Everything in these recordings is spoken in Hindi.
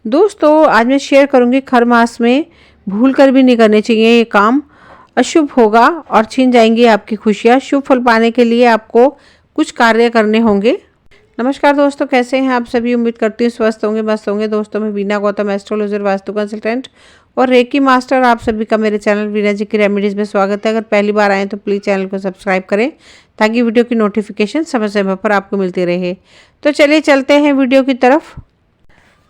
दोस्तों आज मैं शेयर करूंगी खर मास में भूल कर भी नहीं करने चाहिए ये काम। अशुभ होगा और छीन जाएंगी आपकी खुशियाँ। शुभ फल पाने के लिए आपको कुछ कार्य करने होंगे। नमस्कार दोस्तों, कैसे हैं आप सभी। उम्मीद करती हूँ स्वस्थ होंगे, मस्त होंगे। दोस्तों मैं वीना गौतम, एस्ट्रोलॉजर, वास्तु कंसल्टेंट और रेकी मास्टर, आप सभी का मेरे चैनल वीना जी की रेमेडीज़ में स्वागत है। अगर पहली बार आए तो प्लीज़ चैनल को सब्सक्राइब करें ताकि वीडियो की नोटिफिकेशन समय समय पर आपको मिलती रहे। तो चलिए चलते हैं वीडियो की तरफ।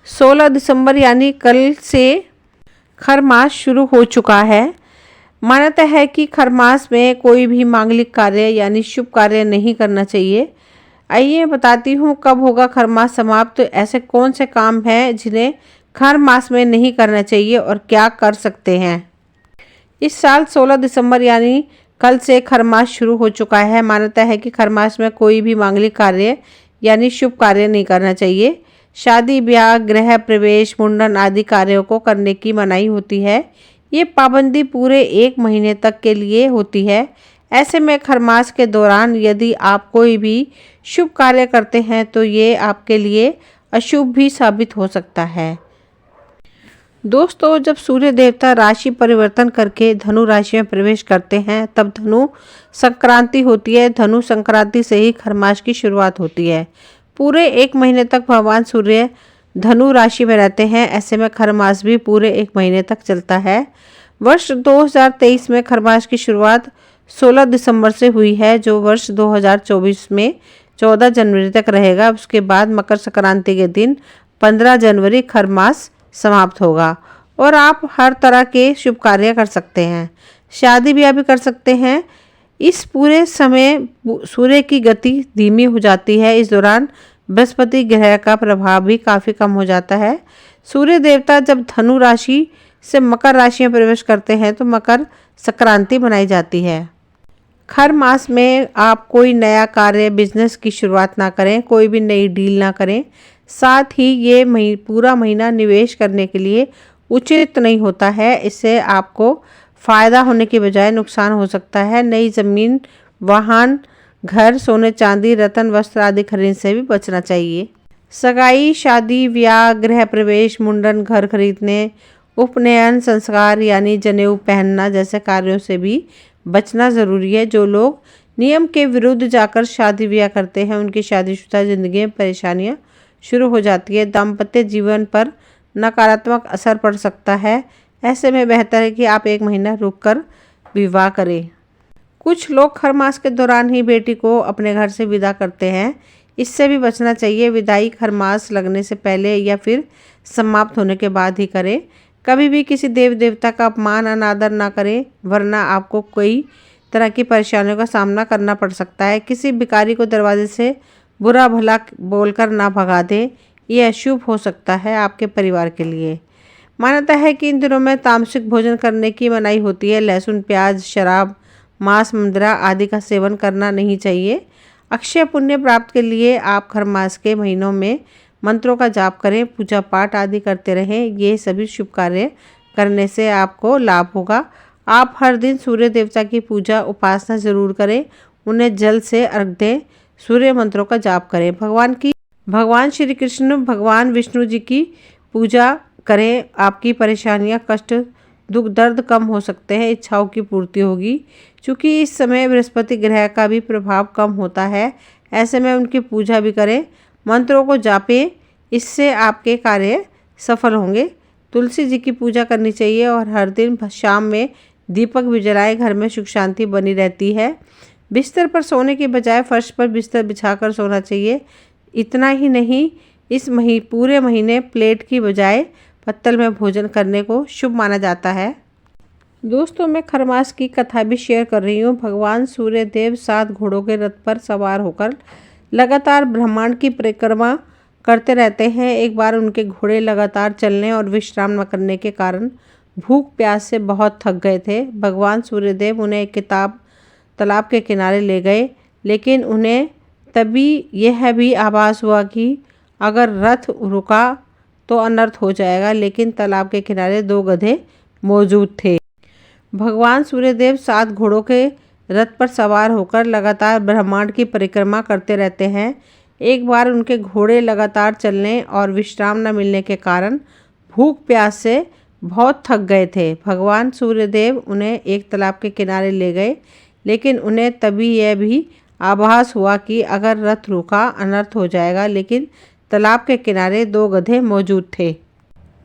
16 दिसंबर यानी कल से खर मास शुरू हो चुका है। मान्यता है कि खर मास में कोई भी मांगलिक कार्य यानी शुभ कार्य नहीं करना चाहिए। आइए बताती हूँ कब होगा खर मास समाप्त। तो ऐसे कौन से काम हैं जिन्हें खर मास में नहीं करना चाहिए और क्या कर सकते हैं। इस साल 16 दिसंबर यानी कल से खर मास शुरू हो चुका है। मान्यता है कि खर मास में कोई भी मांगलिक कार्य यानी शुभ कार्य नहीं करना चाहिए। शादी ब्याह, गृह प्रवेश, मुंडन आदि कार्यों को करने की मनाही होती है। ये पाबंदी पूरे 1 महीने तक के लिए होती है। ऐसे में खर मास के दौरान यदि आप कोई भी शुभ कार्य करते हैं तो ये आपके लिए अशुभ भी साबित हो सकता है। दोस्तों जब सूर्य देवता राशि परिवर्तन करके धनु राशि में प्रवेश करते हैं तब धनु संक्रांति होती है। धनु संक्रांति से ही खर मास की शुरुआत होती है। पूरे 1 महीने तक भगवान सूर्य धनु राशि में रहते हैं। ऐसे में खर मास भी पूरे 1 महीने तक चलता है। वर्ष 2023 में खर मास की शुरुआत 16 दिसंबर से हुई है, जो वर्ष 2024 में 14 जनवरी तक रहेगा। उसके बाद मकर संक्रांति के दिन 15 जनवरी खर मास समाप्त होगा और आप हर तरह के शुभ कार्य कर सकते हैं। शादी ब्याह भी कर सकते हैं। इस पूरे समय सूर्य की गति धीमी हो जाती है। इस दौरान बृहस्पति ग्रह का प्रभाव भी काफ़ी कम हो जाता है। सूर्य देवता जब धनु राशि से मकर राशि में प्रवेश करते हैं तो मकर संक्रांति मनाई जाती है। खर मास में आप कोई नया कार्य, बिजनेस की शुरुआत ना करें, कोई भी नई डील ना करें। साथ ही ये पूरा महीना निवेश करने के लिए उचित नहीं होता है। इससे आपको फ़ायदा होने के बजाय नुकसान हो सकता है। नई ज़मीन, वाहन, घर, सोने चांदी, रत्न, वस्त्र आदि खरीद से भी बचना चाहिए। सगाई, शादी ब्याह, गृह प्रवेश, मुंडन, घर खरीदने, उपनयन, संस्कार यानी जनेऊ पहनना जैसे कार्यों से भी बचना ज़रूरी है। जो लोग नियम के विरुद्ध जाकर शादी ब्याह करते हैं उनकी शादीशुदा ज़िंदगी में परेशानियाँ शुरू हो जाती है। दाम्पत्य जीवन पर नकारात्मक असर पड़ सकता है। ऐसे में बेहतर है कि आप 1 महीना रुककर विवाह करें। कुछ लोग खर मास के दौरान ही बेटी को अपने घर से विदा करते हैं। इससे भी बचना चाहिए। विदाई खर मास लगने से पहले या फिर समाप्त होने के बाद ही करें। कभी भी किसी देव देवता का अपमान, अनादर ना करें, वरना आपको कई तरह की परेशानियों का सामना करना पड़ सकता है। किसी भिखारी को दरवाजे से बुरा भला बोलकर ना भगा दें, ये अशुभ हो सकता है आपके परिवार के लिए। मान्यता है कि इन दिनों में तामसिक भोजन करने की मनाही होती है। लहसुन, प्याज, शराब, मांस, मदिरा आदि का सेवन करना नहीं चाहिए। अक्षय पुण्य प्राप्त के लिए आप खर मास के महीनों में मंत्रों का जाप करें, पूजा पाठ आदि करते रहें। ये सभी शुभ कार्य करने से आपको लाभ होगा। आप हर दिन सूर्य देवता की पूजा उपासना जरूर करें। उन्हें जल से अर्घ दें, सूर्य मंत्रों का जाप करें। भगवान श्री कृष्ण, भगवान विष्णु जी की पूजा करें। आपकी परेशानियां, कष्ट, दुख, दर्द कम हो सकते हैं, इच्छाओं की पूर्ति होगी। क्योंकि इस समय बृहस्पति ग्रह का भी प्रभाव कम होता है। ऐसे में उनकी पूजा भी करें, मंत्रों को जापें, इससे आपके कार्य सफल होंगे। तुलसी जी की पूजा करनी चाहिए और हर दिन शाम में दीपक भी जलाएं। घर में सुख शांति बनी रहती है। बिस्तर पर सोने के बजाय फर्श पर बिस्तर बिछाकर सोना चाहिए। इतना ही नहीं, इस पूरे महीने प्लेट की बजाय पत्तल में भोजन करने को शुभ माना जाता है। दोस्तों मैं खर मास की कथा भी शेयर कर रही हूँ। भगवान सूर्य देव 7 घोड़ों के रथ पर सवार होकर लगातार ब्रह्मांड की परिक्रमा करते रहते हैं। एक बार उनके घोड़े लगातार चलने और विश्राम न करने के कारण भूख प्यास से बहुत थक गए थे। भगवान सूर्यदेव उन्हें एक तालाब के किनारे ले गए, लेकिन उन्हें तभी यह भी आभास हुआ कि अगर रथ रुका तो अनर्थ हो जाएगा। लेकिन तालाब के किनारे 2 गधे मौजूद थे। भगवान सूर्यदेव 7 घोड़ों के रथ पर सवार होकर लगातार ब्रह्मांड की परिक्रमा करते रहते हैं। एक बार उनके घोड़े लगातार चलने और विश्राम न मिलने के कारण भूख प्यास से बहुत थक गए थे। भगवान सूर्यदेव उन्हें एक तालाब के किनारे ले गए, लेकिन उन्हें तभी यह भी आभास हुआ कि अगर रथ रुका अनर्थ हो जाएगा। लेकिन तालाब के किनारे 2 गधे मौजूद थे।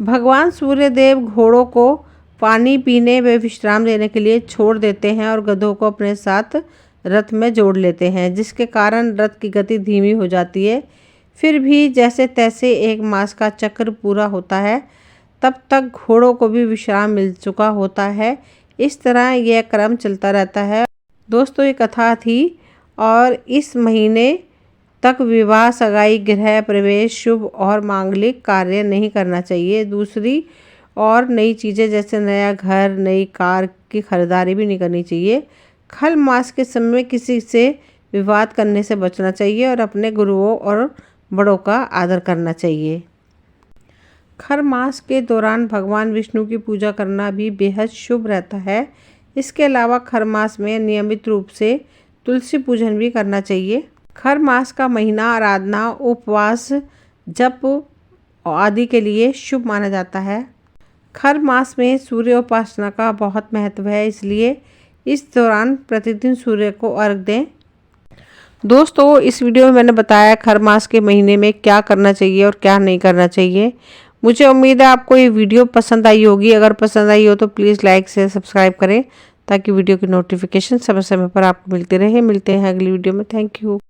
भगवान सूर्यदेव घोड़ों को पानी पीने व विश्राम लेने के लिए छोड़ देते हैं और गधों को अपने साथ रथ में जोड़ लेते हैं, जिसके कारण रथ की गति धीमी हो जाती है। फिर भी जैसे तैसे 1 मास का चक्र पूरा होता है, तब तक घोड़ों को भी विश्राम मिल चुका होता है। इस तरह यह क्रम चलता रहता है। दोस्तों, ये कथा थी और इस महीने तक विवाह, सगाई, गृह प्रवेश, शुभ और मांगलिक कार्य नहीं करना चाहिए। दूसरी और नई चीज़ें जैसे नया घर, नई कार की खरीदारी भी नहीं करनी चाहिए। खल मास के समय किसी से विवाद करने से बचना चाहिए और अपने गुरुओं और बड़ों का आदर करना चाहिए। खर मास के दौरान भगवान विष्णु की पूजा करना भी बेहद शुभ रहता है। इसके अलावा खर मास में नियमित रूप से तुलसी पूजन भी करना चाहिए। खर मास का महीना आराधना, उपवास, जप आदि के लिए शुभ माना जाता है। खर मास में सूर्य उपासना का बहुत महत्व है, इसलिए इस दौरान प्रतिदिन सूर्य को अर्घ दें। दोस्तों, इस वीडियो में मैंने बताया खर मास के महीने में क्या करना चाहिए और क्या नहीं करना चाहिए। मुझे उम्मीद है आपको ये वीडियो पसंद आई होगी। अगर पसंद आई हो तो प्लीज़ लाइक से सब्सक्राइब करें, ताकि वीडियो की नोटिफिकेशन समय समय पर आपको मिलती रहे। मिलते हैं अगली वीडियो में। Thank you.